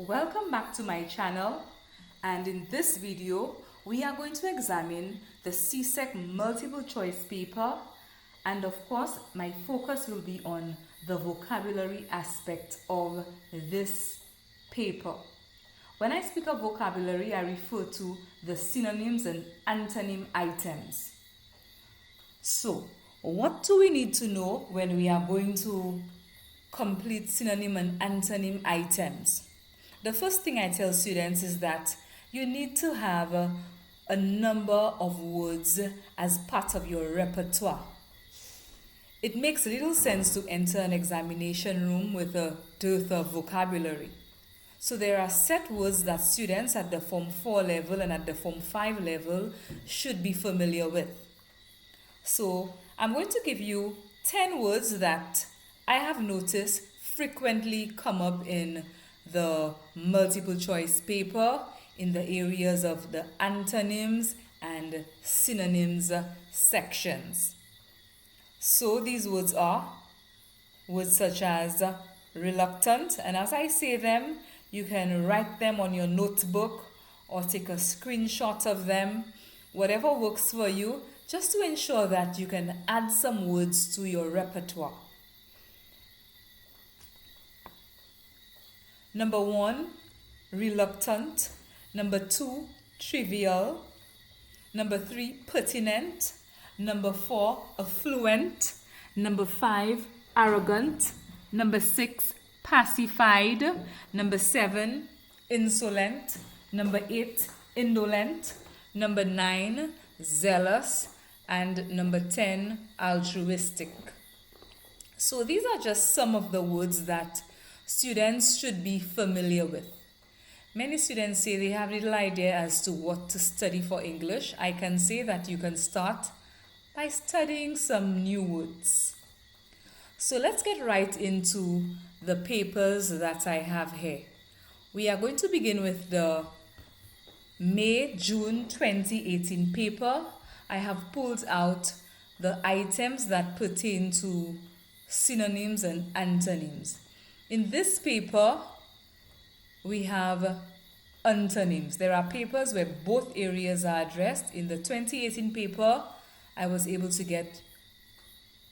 Welcome back to my channel, and in this video we are going to examine the CSEC multiple choice paper, and of course my focus will be on the vocabulary aspect of this paper. When I speak of vocabulary, I refer to the synonyms and antonym items. So, what do we need to know when we are going to complete synonym and antonym items? The first thing I tell students is that you need to have a number of words as part of your repertoire. It makes little sense to enter an examination room with a dearth of vocabulary. So there are set words that students at the Form 4 level and at the Form 5 level should be familiar with. So I'm going to give you 10 words that I have noticed frequently come up in the multiple choice paper in the areas of the antonyms and synonyms sections. So these words are words such as reluctant, and as I say them, you can write them on your notebook or take a screenshot of them, whatever works for you, just to ensure that you can add some words to your repertoire. Number 1, reluctant. Number 2, trivial. Number 3, pertinent. Number 4, affluent. Number 5, arrogant. Number 6, pacified. Number 7, insolent. Number 8, indolent. Number 9, zealous. And number 10, altruistic. So these are just some of the words that students should be familiar with. Many students say they have little idea as to what to study for English. I can say that you can start by studying some new words. So let's get right into the papers that I have here. We are going to begin with the May-June 2018 paper. I have pulled out the items that pertain to synonyms and antonyms. In this paper, we have antonyms. There are papers where both areas are addressed. In the 2018 paper, I was able to get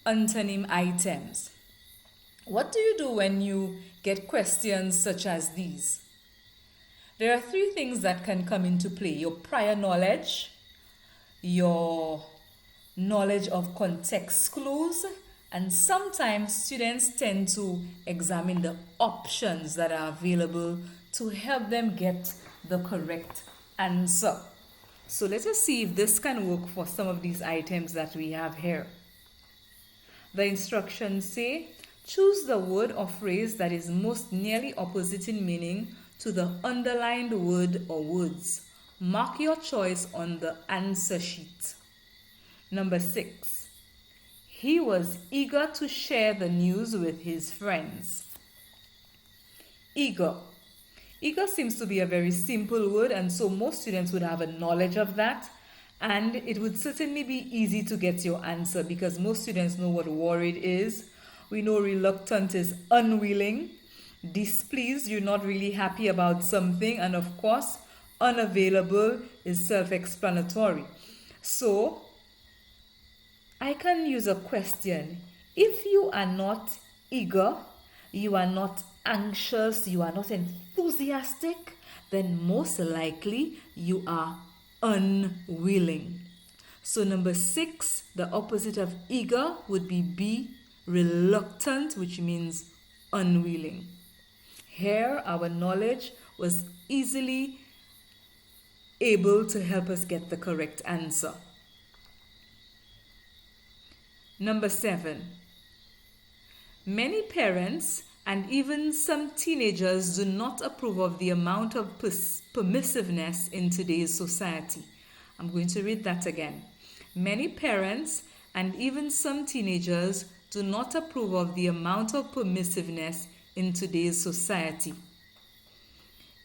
antonym items. What do you do when you get questions such as these? There are 3 things that can come into play: your prior knowledge, your knowledge of context clues, and sometimes students tend to examine the options that are available to help them get the correct answer. So let us see if this can work for some of these items that we have here. The instructions say, choose the word or phrase that is most nearly opposite in meaning to the underlined word or words. Mark your choice on the answer sheet. Number 6. He was eager to share the news with his friends. Eager. Eager seems to be a very simple word, and so most students would have a knowledge of that, and it would certainly be easy to get your answer because most students know what worried is. We know reluctant is unwilling. Displeased, you're not really happy about something, and of course, unavailable is self-explanatory. So I can use a question. If you are not eager, you are not anxious, you are not enthusiastic, then most likely you are unwilling. So number 6, the opposite of eager would be B, reluctant, which means unwilling. Here, our knowledge was easily able to help us get the correct answer. Number 7. Many parents and even some teenagers do not approve of the amount of permissiveness in today's society. I'm going to read that again. Many parents and even some teenagers do not approve of the amount of permissiveness in today's society.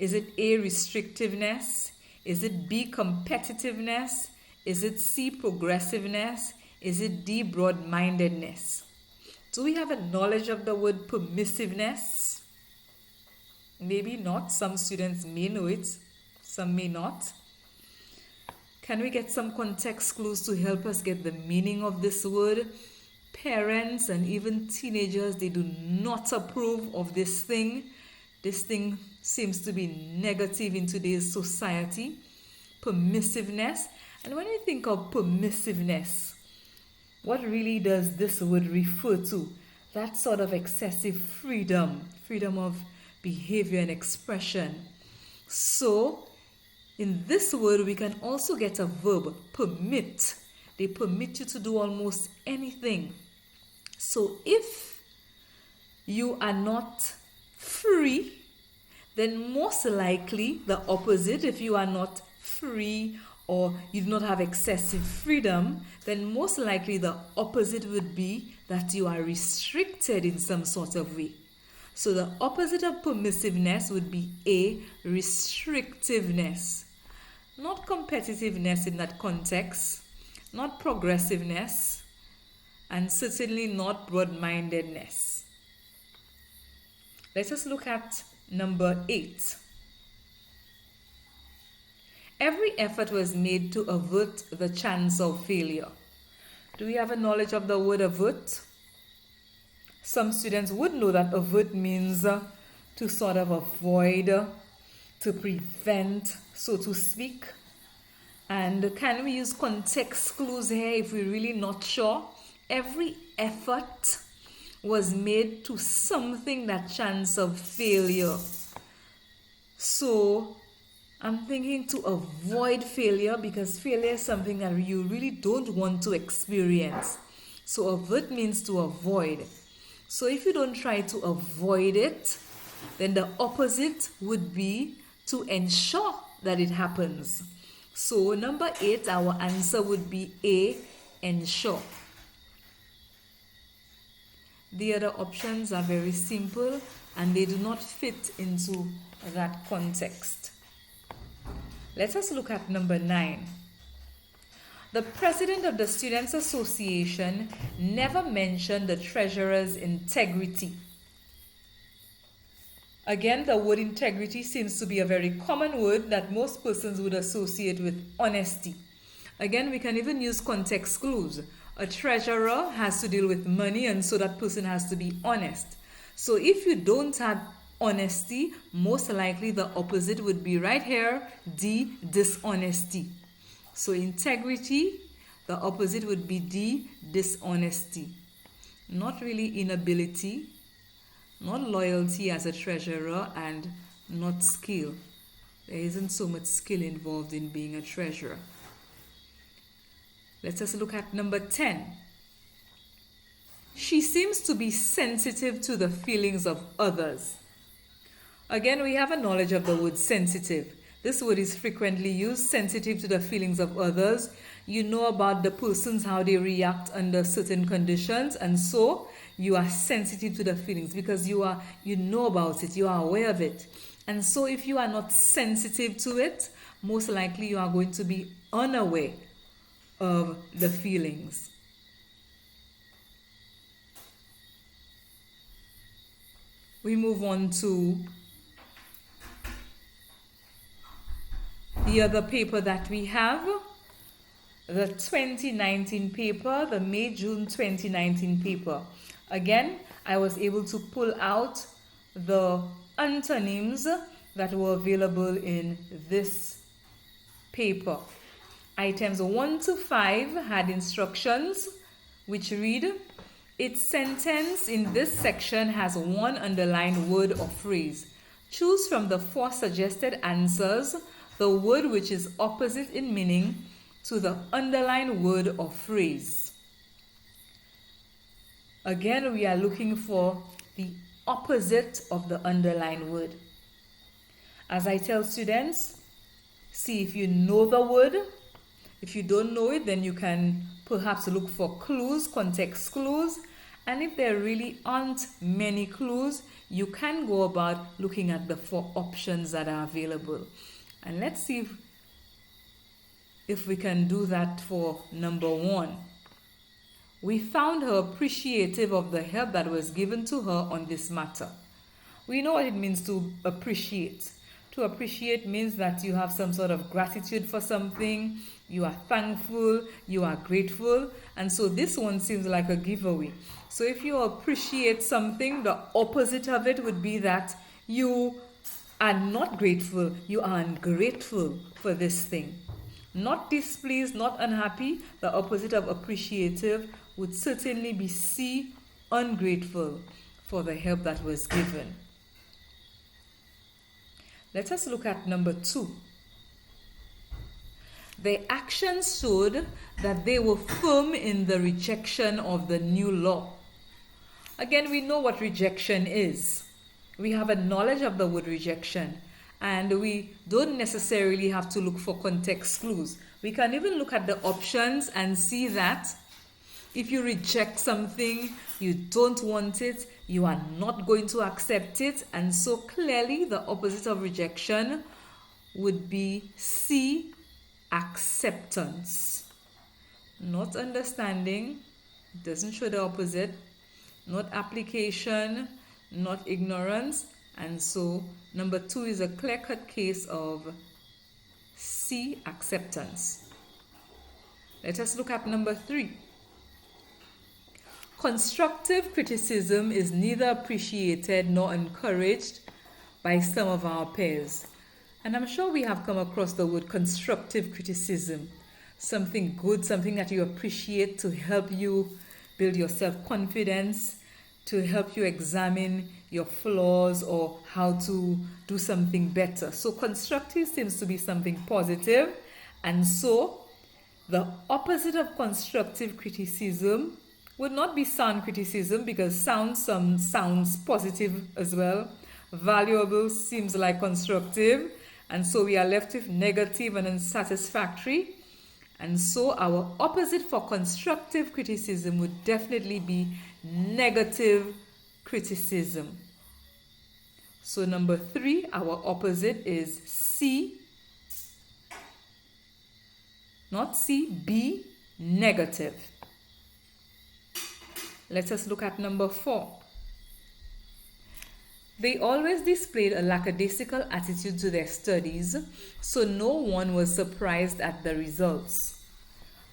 Is it A, restrictiveness? Is it B, competitiveness? Is it C, progressiveness? Is it D, broad-mindedness? Do we have a knowledge of the word permissiveness? Maybe not. Some students may know it, some may not. Can we get some context clues to help us get the meaning of this word? Parents and even teenagers, they do not approve of this thing. This thing seems to be negative in today's society. Permissiveness. And when we think of permissiveness, what really does this word refer to? That sort of excessive freedom of behavior and expression. So, in this word, we can also get a verb, permit. They permit you to do almost anything. So, if you are not free, then most likely the opposite, if you are not free or you do not have excessive freedom, then most likely the opposite would be that you are restricted in some sort of way. So the opposite of permissiveness would be A, restrictiveness. Not competitiveness in that context, not progressiveness, and certainly not broad-mindedness. Let us look at number 8. Every effort was made to avert the chance of failure. Do we have a knowledge of the word avert? Some students would know that avert means to sort of avoid, to prevent, so to speak. And can we use context clues here if we're really not sure? Every effort was made to something that chance of failure. So I'm thinking to avoid failure, because failure is something that you really don't want to experience. So avert means to avoid. So if you don't try to avoid it, then the opposite would be to ensure that it happens. So number 8, our answer would be A, ensure. The other options are very simple and they do not fit into that context. Let us look at number 9. The president of the Students' Association never mentioned the treasurer's integrity. Again, the word integrity seems to be a very common word that most persons would associate with honesty. Again, we can even use context clues. A treasurer has to deal with money, and so that person has to be honest. So if you don't have honesty, most likely the opposite would be right here, D, dishonesty. So integrity, the opposite would be D, dishonesty. Not really inability, not loyalty as a treasurer, and not skill. There isn't so much skill involved in being a treasurer. Let us look at number 10. She seems to be sensitive to the feelings of others. Again, we have a knowledge of the word sensitive. This word is frequently used, sensitive to the feelings of others. You know about the persons, how they react under certain conditions, and so you are sensitive to the feelings because you know about it, you are aware of it. And so if you are not sensitive to it, most likely you are going to be unaware of the feelings. We move on to the other paper that we have, the 2019 paper, the May-June 2019 paper. Again, I was able to pull out the antonyms that were available in this paper. Items 1 to 5 had instructions which read, its sentence in this section has one underlined word or phrase. Choose from the 4 suggested answers the word which is opposite in meaning to the underlined word or phrase. Again, we are looking for the opposite of the underlined word. As I tell students, see if you know the word. If you don't know it, then you can perhaps look for clues, context clues. And if there really aren't many clues, you can go about looking at the 4 options that are available. And let's see if we can do that for number 1. We found her appreciative of the help that was given to her on this matter. We know what it means to appreciate. To appreciate means that you have some sort of gratitude for something, you are thankful, you are grateful, and so this one seems like a giveaway. So if you appreciate something, the opposite of it would be that you are not grateful, you are ungrateful for this thing. Not displeased, not unhappy, the opposite of appreciative would certainly be C, ungrateful for the help that was given. Let us look at number 2. The actions showed that they were firm in the rejection of the new law. Again, we know what rejection is. We have a knowledge of the word rejection, and we don't necessarily have to look for context clues. We can even look at the options and see that if you reject something, you don't want it, you are not going to accept it, and so clearly the opposite of rejection would be C, acceptance. Not understanding, doesn't show the opposite, not application, not ignorance, and so number 2 is a clear-cut case of C, acceptance. Let us look at number 3. Constructive criticism is neither appreciated nor encouraged by some of our peers. And I'm sure we have come across the word constructive criticism. Something good, something that you appreciate to help you build your self-confidence, to help you examine your flaws or how to do something better. So constructive seems to be something positive. And so the opposite of constructive criticism would not be sound criticism, because sounds positive as well. Valuable seems like constructive, and so we are left with negative and unsatisfactory. And so our opposite for constructive criticism would definitely be negative criticism. So number 3, our opposite is C, not C, B, negative. Let us look at number 4. They always displayed a lackadaisical attitude to their studies, so no one was surprised at the results.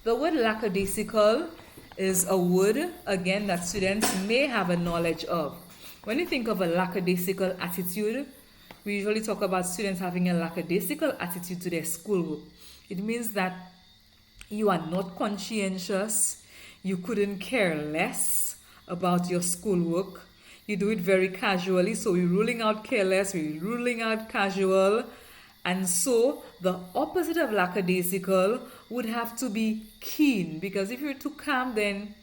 The word lackadaisical is a word, again, that students may have a knowledge of. When you think of a lackadaisical attitude, we usually talk about students having a lackadaisical attitude to their schoolwork. It means that you are not conscientious, you couldn't care less about your schoolwork. You do it very casually, so we're ruling out careless, we're ruling out casual. And so the opposite of lackadaisical would have to be keen, because if you're too calm, then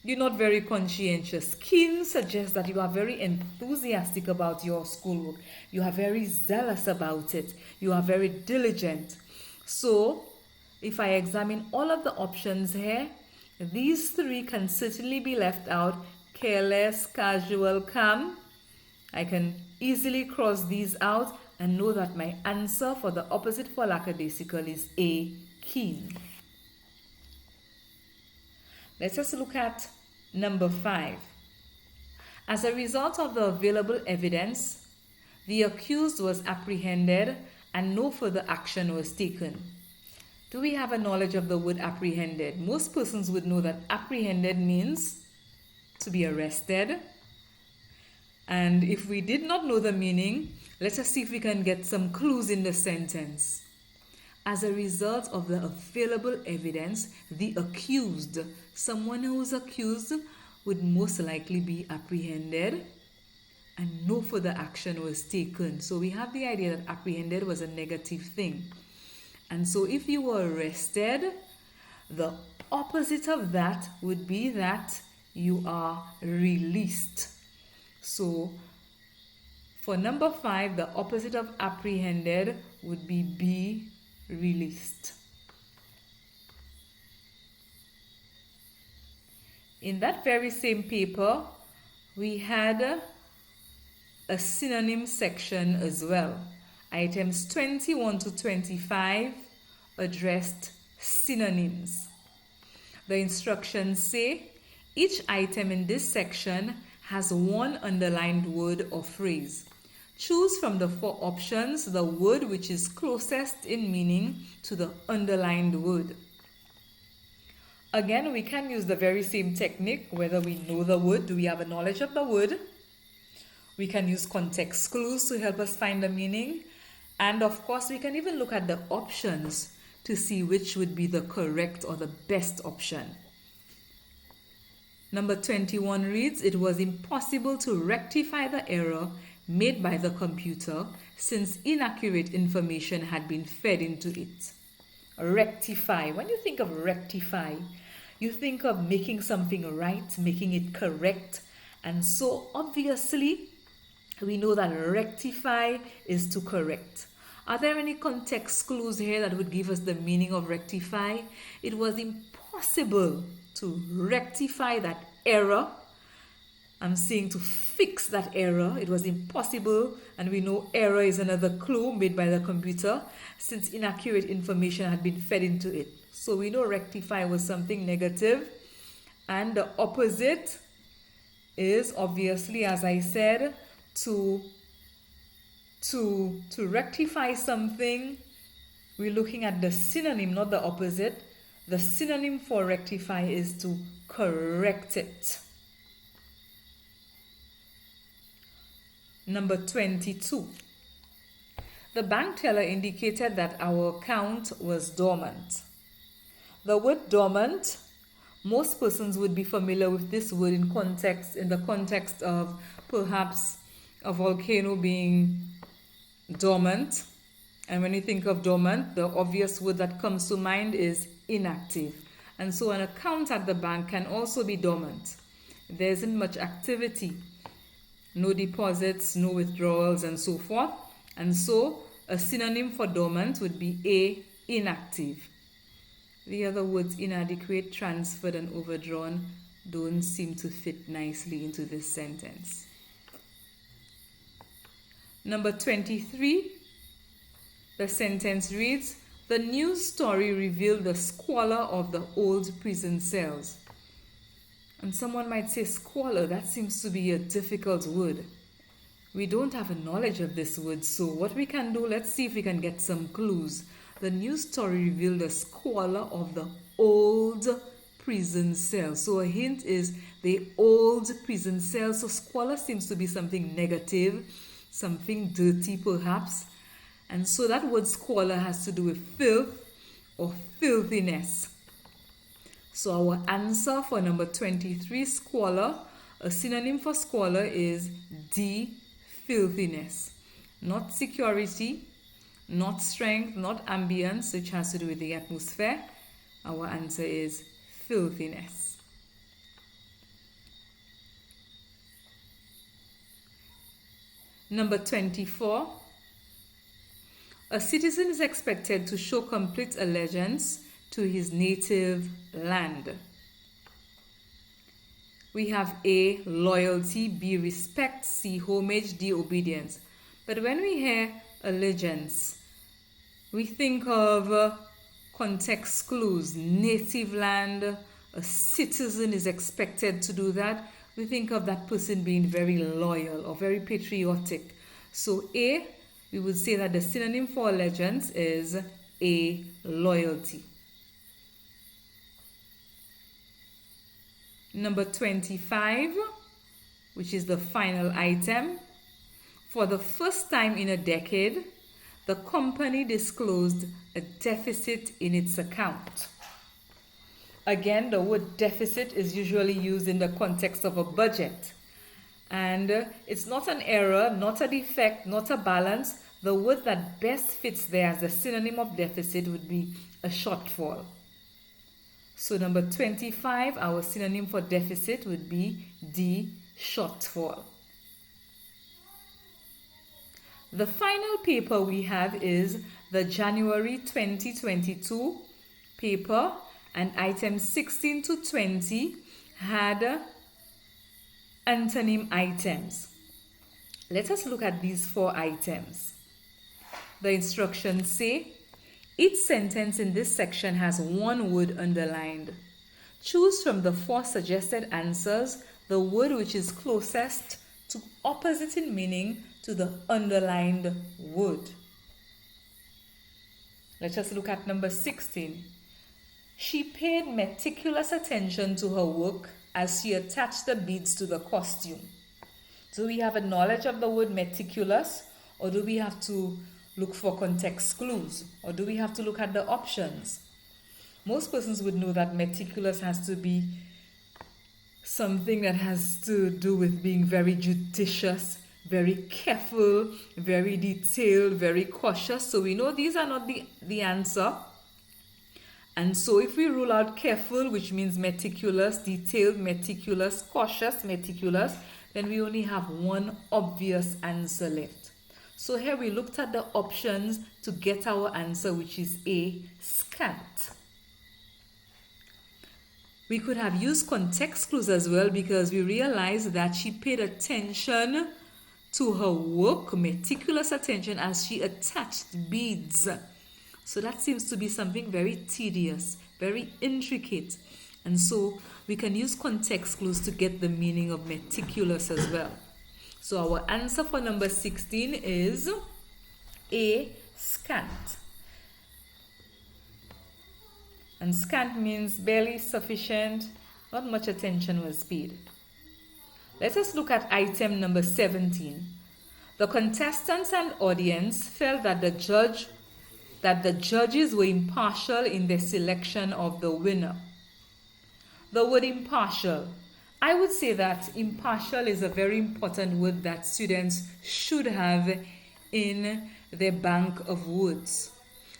you're not very conscientious. Keen suggests that you are very enthusiastic about your schoolwork. You are very zealous about it. You are very diligent. So if I examine all of the options here, these 3 can certainly be left out: careless, casual, calm. I can easily cross these out and know that my answer for the opposite for lackadaisical is A, keen. Let us look at number 5. As a result of the available evidence, the accused was apprehended and no further action was taken. Do we have a knowledge of the word apprehended? Most persons would know that apprehended means to be arrested. And if we did not know the meaning, let us see if we can get some clues in the sentence. As a result of the available evidence, the accused, someone who is accused, would most likely be apprehended and no further action was taken. So we have the idea that apprehended was a negative thing. And so if you were arrested, the opposite of that would be that you are released. So for number 5, the opposite of apprehended would be B, released. In that very same paper, we had a synonym section as well. Items 21 to 25 addressed synonyms. The instructions say each item in this section has one underlined word or phrase. Choose from the 4 options the word which is closest in meaning to the underlined word. Again, we can use the very same technique whether we know the word, do we have a knowledge of the word. We can use context clues to help us find the meaning. And of course, we can even look at the options to see which would be the correct or the best option. Number 21 reads, it was impossible to rectify the error made by the computer since inaccurate information had been fed into it. Rectify. When you think of rectify, you think of making something right, making it correct. And so obviously, we know that rectify is to correct. Are there any context clues here that would give us the meaning of rectify? It was impossible to rectify that error. I'm saying to fix that error. It was impossible, and we know error is another clue made by the computer since inaccurate information had been fed into it. So we know rectify was something negative, and the opposite is obviously, as I said, to rectify something. We're looking at the synonym, not the opposite. The synonym for rectify is to correct it. Number 22. The bank teller indicated that our account was dormant. The word dormant, most persons would be familiar with this word in the context of perhaps a volcano being dormant. And when you think of dormant, the obvious word that comes to mind is inactive. And so an account at the bank can also be dormant. There isn't much activity, no deposits, no withdrawals, and so forth. And so a synonym for dormant would be A, inactive. The other words inadequate, transferred, and overdrawn don't seem to fit nicely into this sentence. Number 23, the sentence reads, the news story revealed the squalor of the old prison cells. And someone might say squalor, that seems to be a difficult word. We don't have a knowledge of this word, so what we can do, let's see if we can get some clues. The news story revealed the squalor of the old prison cells. So a hint is the old prison cells. So squalor seems to be something negative, something dirty perhaps. And so that word squalor has to do with filth or filthiness. So our answer for number 23, squalor, a synonym for squalor is D, filthiness. Not security, not strength, not ambience, which has to do with the atmosphere. Our answer is filthiness. Number 24. A citizen is expected to show complete allegiance to his native land. We have A, loyalty, B, respect, C, homage, D, obedience. But when we hear allegiance, we think of context clues, native land, a citizen is expected to do that. We think of that person being very loyal or very patriotic. So A, we would say that the synonym for allegiance is A, loyalty. Number 25, which is the final item. For the first time in a decade, the company disclosed a deficit in its account. Again, the word deficit is usually used in the context of a budget. And it's not an error, not a defect, not a balance. The word that best fits there as a synonym of deficit would be a shortfall. So number 25, our synonym for deficit would be D, shortfall. The final paper we have is the January 2022 paper, and items 16 to 20 had antonym items. Let us look at these 4 items. The instructions say, each sentence in this section has one word underlined. Choose from the 4 suggested answers the word which is closest to opposite in meaning to the underlined word. Let us look at number 16. She paid meticulous attention to her work as she attached the beads to the costume. Do we have a knowledge of the word meticulous, or do we have to look for context clues, or do we have to look at the options? Most persons would know that meticulous has to be something that has to do with being very judicious, very careful, very detailed, very cautious. So we know these are not the answer. And so if we rule out careful, which means meticulous, detailed, meticulous, cautious, meticulous, then we only have one obvious answer left. So here we looked at the options to get our answer, which is A, scant. We could have used context clues as well, because we realized that she paid attention to her work, meticulous attention, as she attached beads. So that seems to be something very tedious, very intricate. And so we can use context clues to get the meaning of meticulous as well. So our answer for number 16 is A, scant. And scant means barely sufficient, not much attention was paid. Let us look at item number 17. The contestants and audience felt that the judges were impartial in their selection of the winner. The word impartial. I would say that impartial is a very important word that students should have in their bank of words.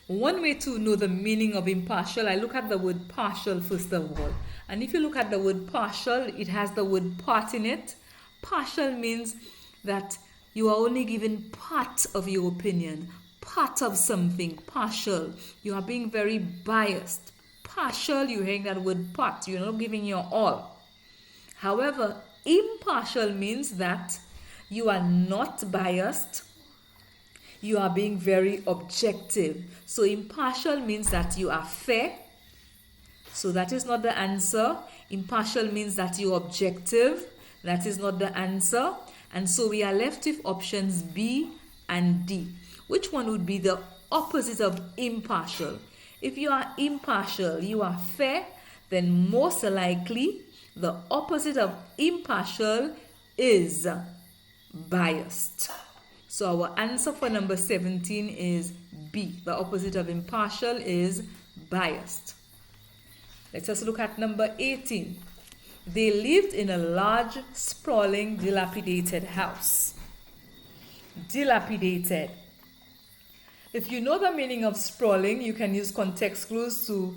One way to know the meaning of impartial, I look at the word partial first of all. And if you look at the word partial, it has the word part in it. Partial means that you are only given part of your opinion, part of something, partial. You are being very biased. Partial, you're hearing that word part, you're not giving your all. However, impartial means that you are not biased. You are being very objective. So impartial means that you are fair. So that is not the answer. Impartial means that you are objective. That is not the answer. And so we are left with options B and D. Which one would be the opposite of impartial? If you are impartial, you are fair, then most likely the opposite of impartial is biased. So our answer for number 17 is B. The opposite of impartial is biased. Let us look at number 18. They lived in a large, sprawling, dilapidated house. Dilapidated. If you know the meaning of sprawling, you can use context clues to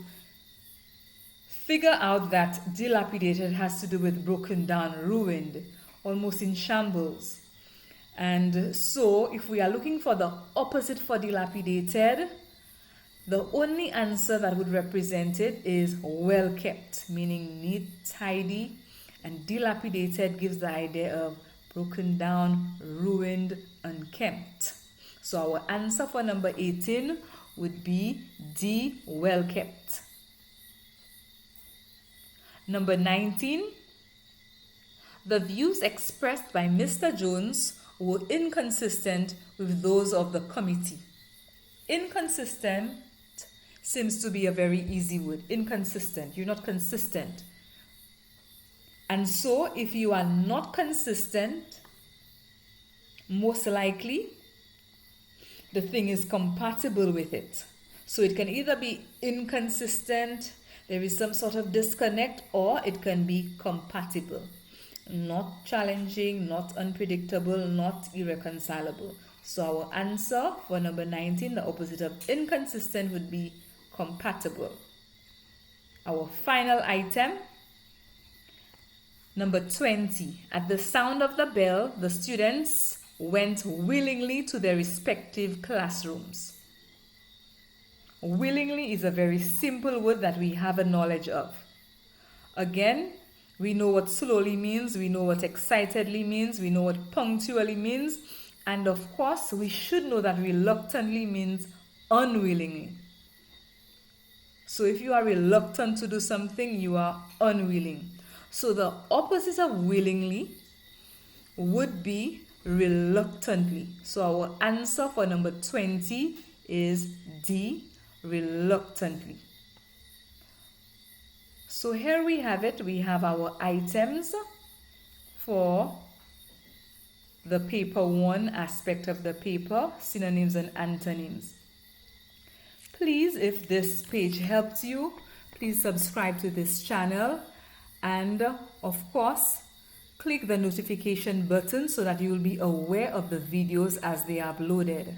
figure out that dilapidated has to do with broken down, ruined, almost in shambles. And so, if we are looking for the opposite for dilapidated, the only answer that would represent it is well kept, meaning neat, tidy, and dilapidated gives the idea of broken down, ruined, unkempt. So our answer for number 18 would be D, well kept. Number 19, the views expressed by Mr. Jones were inconsistent with those of the committee. Inconsistent seems to be a very easy word. Inconsistent. You're not consistent. And so if you are not consistent, most likely the thing is compatible with it. So it can either be inconsistent, there is some sort of disconnect, or it can be compatible. Not challenging, not unpredictable, not irreconcilable. So our answer for number 19, the opposite of inconsistent, would be compatible. Our final item, number 20. At the sound of the bell, the students went willingly to their respective classrooms. Willingly is a very simple word that we have a knowledge of. Again, we know what slowly means, we know what excitedly means, we know what punctually means, and of course, we should know that reluctantly means unwillingly. So if you are reluctant to do something, you are unwilling. So the opposite of willingly would be reluctantly. So our answer for number 20 is D, reluctantly. So here we have it. We have our items for the paper 1 aspect of the paper, synonyms and antonyms. Please, if this page helped you, please subscribe to this channel and of course click the notification button so that you will be aware of the videos as they are uploaded.